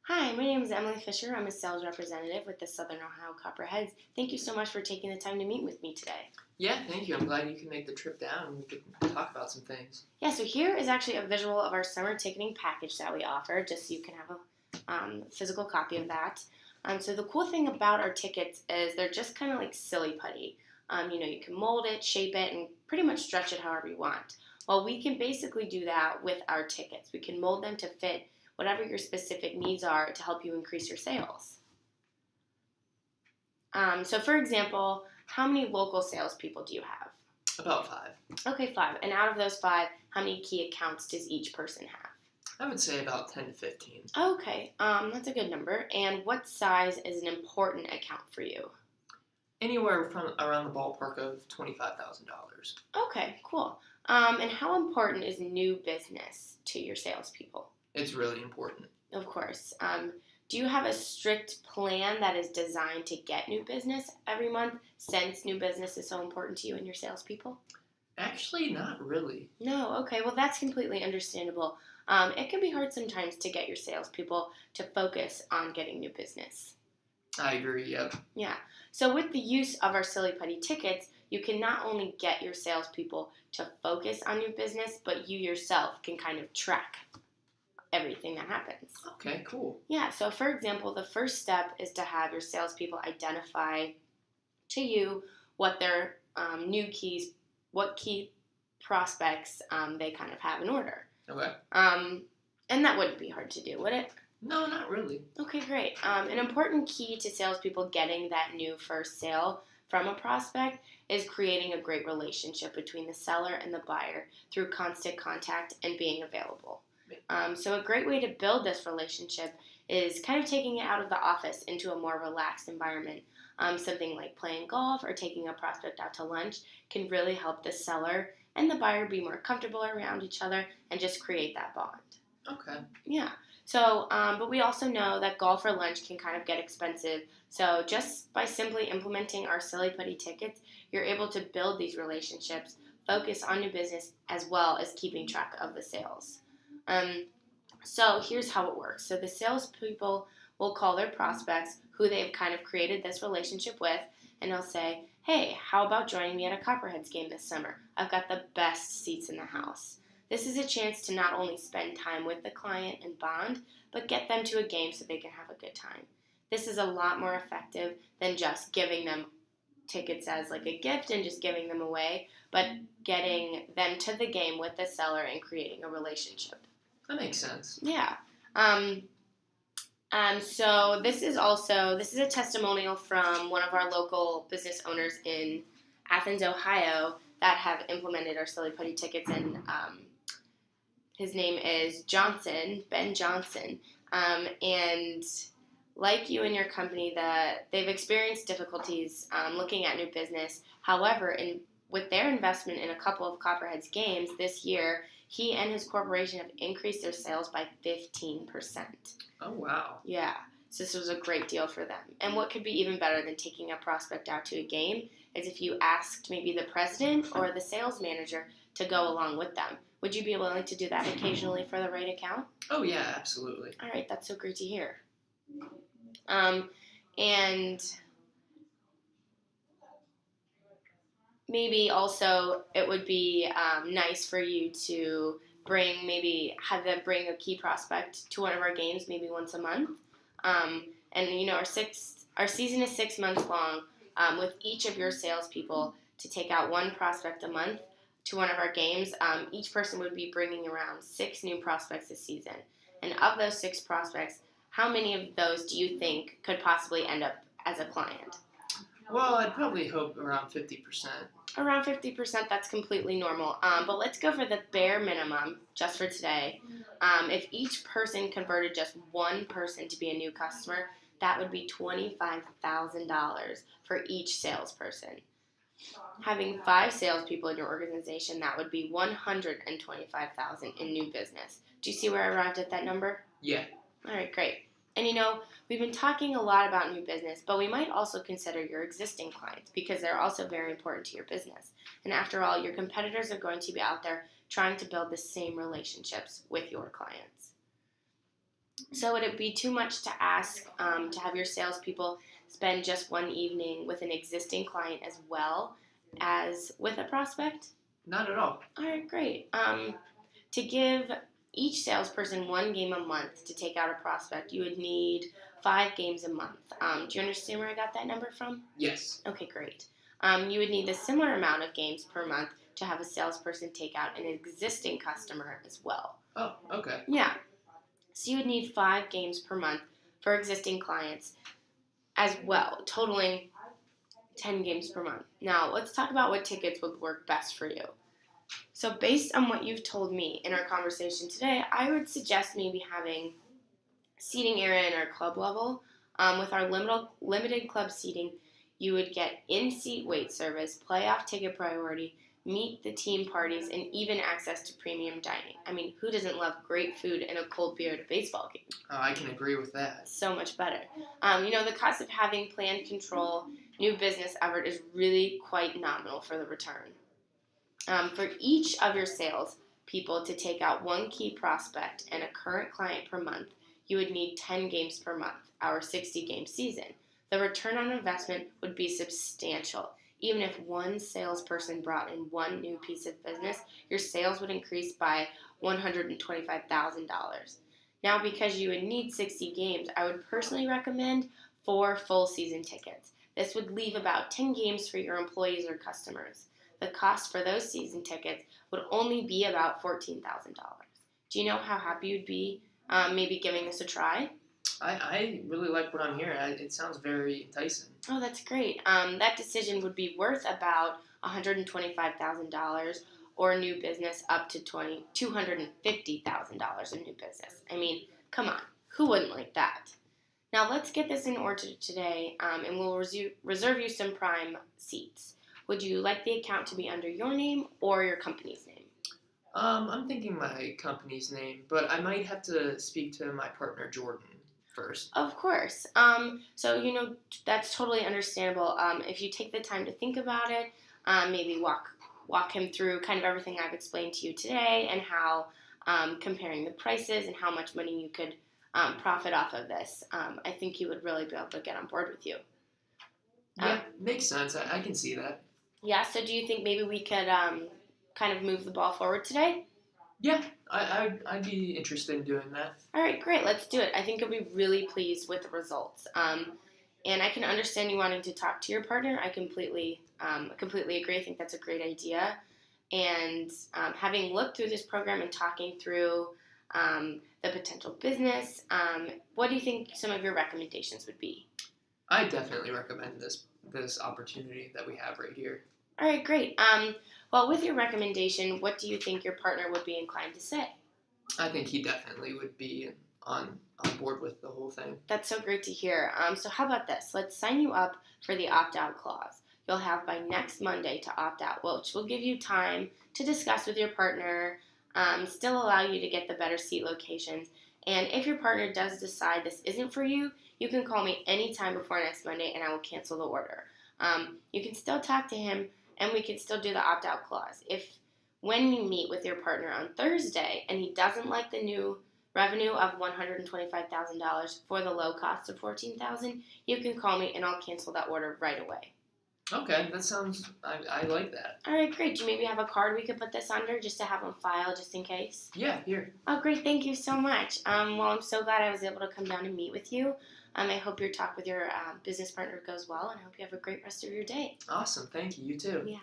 Hi, my name is Emily Fisher. I'm a sales representative with the Southern Ohio Copperheads. Thank you so much for taking the time to meet with me today. Yeah, thank you. I'm glad you can make the trip down and we could talk about some things. Yeah, so here is actually a visual of our summer ticketing package that we offer, just so you can have a physical copy of that. So the cool thing about our tickets is they're just kind of like silly putty. You can mold it, shape it, and pretty much stretch it however you want. Well, we can basically do that with our tickets. We can mold them to fit whatever your specific needs are to help you increase your sales. So for example, how many local salespeople do you have? About 5. Okay, 5. And out of those 5, how many key accounts does each person have? I would say about 10 to 15. Okay, that's a good number. And what size is an important account for you? Anywhere from around the ballpark of $25,000. Okay, cool. And how important is new business to your salespeople? It's really important. Of course. Do you have a strict plan that is designed to get new business every month since new business is so important to you and your salespeople? Actually, not really. No, okay, well, that's completely understandable. It can be hard sometimes to get your salespeople to focus on getting new business. I agree, yep. Yeah, so with the use of our Silly Putty tickets, you can not only get your salespeople to focus on new business, but you yourself can kind of track everything that happens. Okay, cool. Yeah, so for example, the first step is to have your salespeople identify to you what their what key prospects they kind of have in order. Okay. And that wouldn't be hard to do, would it? No, not really. Okay, great. An important key to salespeople getting that new first sale from a prospect is creating a great relationship between the seller and the buyer through constant contact and being available. So a great way to build this relationship is kind of taking it out of the office into a more relaxed environment. Something like playing golf or taking a prospect out to lunch can really help the seller and the buyer be more comfortable around each other and just create that bond. Okay. Yeah. So, but we also know that golf or lunch can kind of get expensive. So just by simply implementing our Silly Putty tickets, you're able to build these relationships, focus on new business, as well as keeping track of the sales. So here's how it works. So the salespeople will call their prospects who they've kind of created this relationship with, and they'll say, hey, how about joining me at a Copperheads game this summer? I've got the best seats in the house. This is a chance to not only spend time with the client and bond, but get them to a game so they can have a good time. This is a lot more effective than just giving them tickets as like a gift and just giving them away, but getting them to the game with the seller and creating a relationship. That makes sense. Yeah. So this is a testimonial from one of our local business owners in Athens, Ohio, that have implemented our Silly Putty tickets, and his name is Ben Johnson, and like you and your company, they've experienced difficulties looking at new business. However, with their investment in a couple of Copperheads games this year, he and his corporation have increased their sales by 15%. Oh, wow. Yeah, so this was a great deal for them. And what could be even better than taking a prospect out to a game is if you asked maybe the president or the sales manager to go along with them. Would you be willing to do that occasionally for the right account? Oh, yeah, absolutely. All right, that's so great to hear. And maybe also it would be nice for you to have them bring a key prospect to one of our games maybe once a month. And our season is 6 months long, with each of your salespeople to take out one prospect a month to one of our games. Each person would be bringing around 6 new prospects this season. And of those 6 prospects, how many of those do you think could possibly end up as a client? Well, I'd probably hope around 50%. Around 50%, that's completely normal. But let's go for the bare minimum just for today. If each person converted just one person to be a new customer, that would be $25,000 for each salesperson. Having 5 salespeople in your organization, that would be $125,000 in new business. Do you see where I arrived at that number? Yeah. All right, great. And we've been talking a lot about new business, but we might also consider your existing clients because they're also very important to your business. And after all, your competitors are going to be out there trying to build the same relationships with your clients. So would it be too much to ask to have your salespeople spend just one evening with an existing client as well as with a prospect? Not at all. All right, great. To give each salesperson one game a month to take out a prospect, you would need 5 games a month. Do you understand where I got that number from? Yes. Okay, great. You would need a similar amount of games per month to have a salesperson take out an existing customer as well. Oh, okay. Yeah, so you would need 5 games per month for existing clients as well, totaling 10 games per month. Now, let's talk about what tickets would work best for you. So, based on what you've told me in our conversation today, I would suggest maybe having seating area in our club level. With our limited club seating, you would get in-seat wait service, playoff ticket priority, meet the team parties, and even access to premium dining. I mean, who doesn't love great food and a cold beer at a baseball game? I can agree with that. So much better. The cost of having planned control, new business effort is really quite nominal for the return. For each of your sales people to take out one key prospect and a current client per month, you would need 10 games per month, our 60-game season. The return on investment would be substantial. Even if one salesperson brought in one new piece of business, your sales would increase by $125,000. Now, because you would need 60 games, I would personally recommend 4 full season tickets. This would leave about 10 games for your employees or customers. The cost for those season tickets would only be about $14,000. Do you know how happy you'd be maybe giving this a try? I really like what I'm hearing. It sounds very enticing. Oh, that's great. That decision would be worth about $125,000 or new business up to $250,000 in new business. I mean, come on, who wouldn't like that? Now let's get this in order today, and we'll reserve you some prime seats. Would you like the account to be under your name or your company's name? I'm thinking my company's name, but I might have to speak to my partner Jordan first. Of course. That's totally understandable. If you take the time to think about it, maybe walk him through kind of everything I've explained to you today and how comparing the prices and how much money you could profit off of this. I think he would really be able to get on board with you. Yeah, makes sense. I can see that. Yeah, so do you think maybe we could kind of move the ball forward today? Yeah, I'd be interested in doing that. All right, great. Let's do it. I think you'll be really pleased with the results. And I can understand you wanting to talk to your partner. I completely agree. I think that's a great idea. And having looked through this program and talking through the potential business, what do you think some of your recommendations would be? I definitely recommend this opportunity that we have right here. All right, great. Well, with your recommendation, what do you think your partner would be inclined to say? I think he definitely would be on board with the whole thing. That's so great to hear. So how about this? Let's sign you up for the opt-out clause. You'll have by next Monday to opt out, which will give you time to discuss with your partner, still allow you to get the better seat locations. And if your partner does decide this isn't for you, you can call me anytime before next Monday and I will cancel the order. You can still talk to him and we can still do the opt-out clause. If when you meet with your partner on Thursday and he doesn't like the new revenue of $125,000 for the low cost of $14,000, you can call me and I'll cancel that order right away. Okay, that sounds. I like that. All right, great. Do you maybe have a card we could put this under just to have on file, just in case? Yeah, here. Oh, great. Thank you so much. Well, I'm so glad I was able to come down and meet with you. I hope your talk with your business partner goes well, and I hope you have a great rest of your day. Awesome. Thank you. You too. Yeah.